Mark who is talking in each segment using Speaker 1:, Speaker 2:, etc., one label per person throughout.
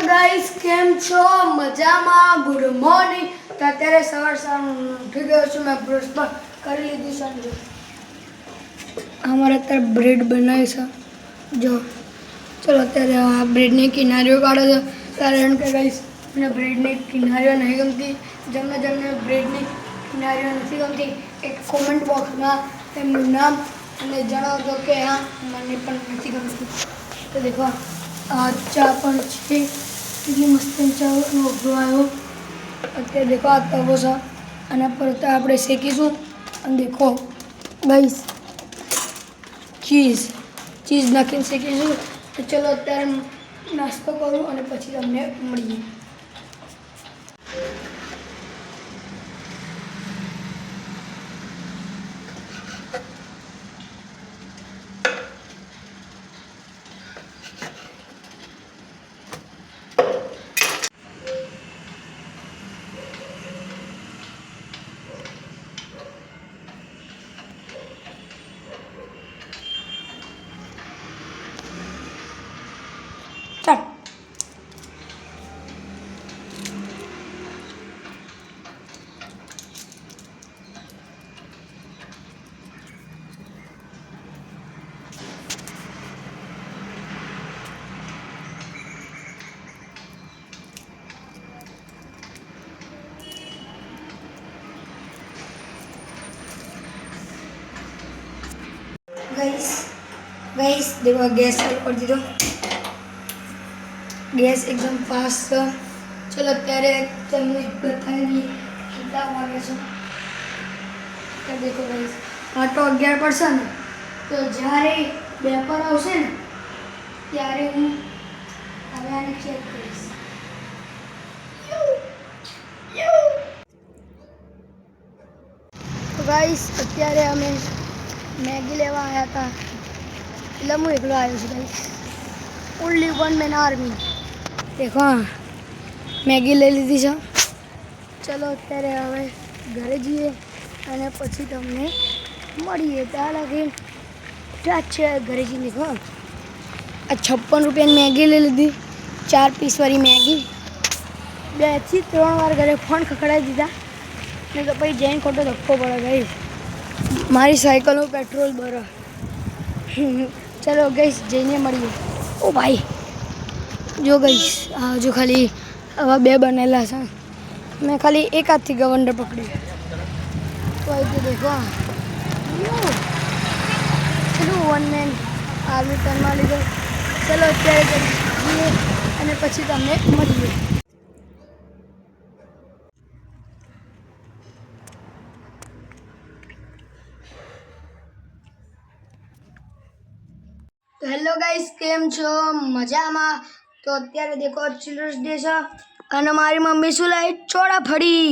Speaker 1: Guys કેમ છો મજામાં ગુડ મોર્નિંગ તો અત્યારે સવાર ઉઠી ગયો છું મેં બ્રશ કરી લીધું છે અમારે અત્યારે બ્રેડ બનાવી છે જો ચલો અત્યારે આ બ્રેડની કિનારીઓ કાઢો છો કારણ કે ગાઈસ મને બ્રેડની કિનારીઓ નહીં ગમતી જેમને બ્રેડની કિનારીઓ નથી ગમતી એક કોમેન્ટ બોક્સમાં એમનું નામ અને જણાવજો કે હા મને પણ નથી ગમતું તો દેખો ચા પણ છે એટલી મસ્ત ચાનો ઉભરો આવ્યો અત્યારે દેખો આ તવો છે આના પર આપણે શેકીશું અને દેખો ગાઈસ ચીઝ નાખીને શેકીશું તો ચલો અત્યારે નાસ્તો કરું અને પછી તમને મળીએ गाइस देखो गैस चालू कर दीधो गैस एकदम फास्ट है चलो અત્યારે તમને બતાવી કેટલા વાગે છે તો દેખો ગાइस આટો 11 પડશે ને તો જ્યારે પેપર આવશે ને ત્યારે હું હવે આને ચેક કરીશ તો ગાइस અત્યારે અમે मैगी लेवा आया था એટલે હું એકલો આવ્યો છું guys only one man army દેખો મેગી લઈ લીધી છે ચલો અત્યારે હવે ઘરે જઈએ અને પછી તમને મળીએ ત્યાં લાગી ત્યાં છે ઘરે જઈને દેખો આ 56 રૂપિયાની મેગી લઈ લીધી 4 પીસવાળી મેગી 2 થી 3 વાર ઘરે ફોન ખખડાવી દીધા ને તો પછી જઈને ખોટો ધક્કો પડે ગાઈસ મારી સાયકલનું પેટ્રોલ ભરો ચલો ગઈશ જઈને મળીએ ઓ ભાઈ જો ગઈશ હા જો ખાલી આવા 2 બનેલા છે મેં ખાલી એક હાથથી ગવંડર પકડ્યું તો અહીં દેખો ચલો વન મેન આર્મી પેનમાં લીધો ચલો અત્યારે જઈએ અને પછી તમને મળીએ हेलो गाइस केम छो मजामा तो અત્યારે देखो चिल्ड्रंस डे છે અને મારી મમ્મી શું લાવી ચોળાફળી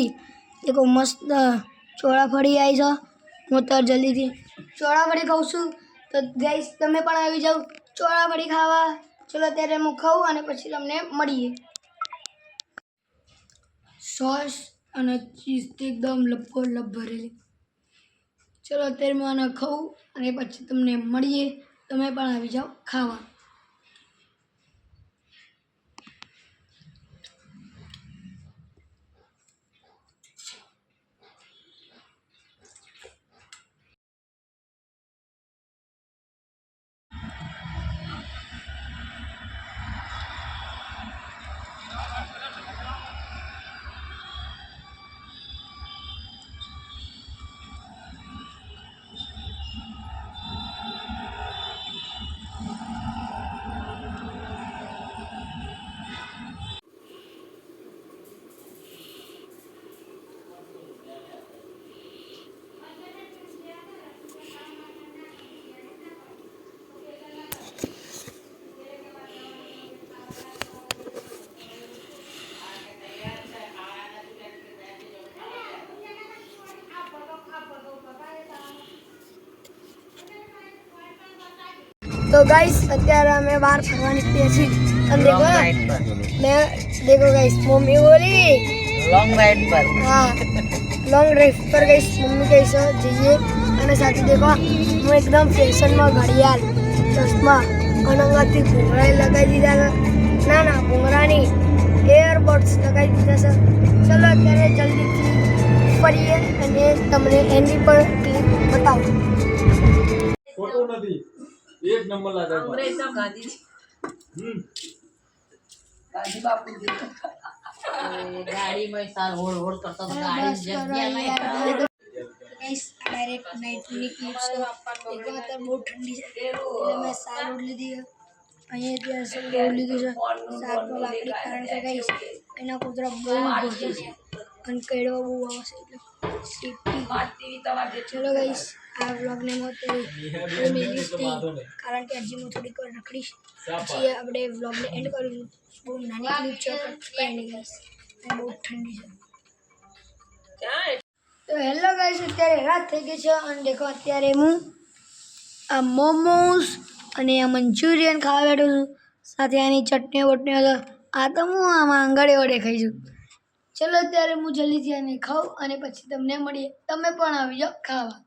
Speaker 1: देखो મસ્ત ચોળાફળી આવી છે હું તો જલ્દીથી ચોળાફળી ખાઉં છું તો ગાइस તમે પણ આવી જાવ ચોળાફળી ખાવા ચલો અત્યારે હું ખાઉં અને પછી તમને મળીએ સોસ અને ચીઝ એકદમ લપોલપ ભરેલી ચલો અત્યારે હું આને ખાઉં અને પછી તમને મળીએ તમે પણ આવી જાઓ ખાવા तो गाइस અત્યારે અમે બહાર ફરવા નીકળીએ છીએ અને देखो मैं देखो गाइस मम्मी बोली लॉन्ग राइड पर हाँ लॉन्ग ड्राइव पर गाइस मम्मी कैसे जइए અને સાથે देखो હું એકદમ ફેશનમાં ઘડિયાળ ચશ્મા અનંગાથી ભૂંગળા લગાવી દીધા ના ભૂંગળા નહીં એરબડ્સ લગાવી દીધા છે. ચલો અત્યારે જલ્દીથી ફરીએ અને તમને એની પર ક્લિપ બતાવું.
Speaker 2: ફોટો નથી એક નંબર લાગે
Speaker 3: અંગ્રેજ તો ગાંધી ગાંધી બાપુ ગાડીમાં સાર હોડ હોડ કરતા તો ગાડી જગ્યા નહીં.
Speaker 1: ડાયરેક્ટ નાઇટની ક્લિપ્સ દેખો અત્યારે બહુ ઠંડી છે એટલે મેં સાલ ઓઢ લીધી છે. અહીંયા ત્યાં ઓઢ લીધું છે શાકમાં લાકડી, કારણ કે ગાઈસ એના કૂતરા બહુ ભોગે છે અને કડવા બહુ આવશે એટલે સેફટી. ચલો ગાઈસ આ વ્લોગને હું અત્યારે મિલીશ નહીં, કારણ કે હજી હું થોડીક વાર રખડીશ પછી આપણે વ્લોગને એન્ડ કરીશું. બહુ નાની ક્લિપ છે પણ કંઈ નહીં ગાઈસ, બહુ ઠંડી છે. તો હેલો ગાઈસ, અત્યારે રાત થઈ ગઈ છે અને દેખો અત્યારે હું આ મોમોસ અને આ મંચુરિયન ખાવા બેઠો છું, સાથે આની ચટણીઓ બટણીઓ તો આ તો હું આમાં આંગળીઓ દેખાઈશું. ચલો અત્યારે હું જલ્દીથી આને ખાઉં અને પછી તમને મળીએ. તમે પણ આવી જાઓ ખાવા.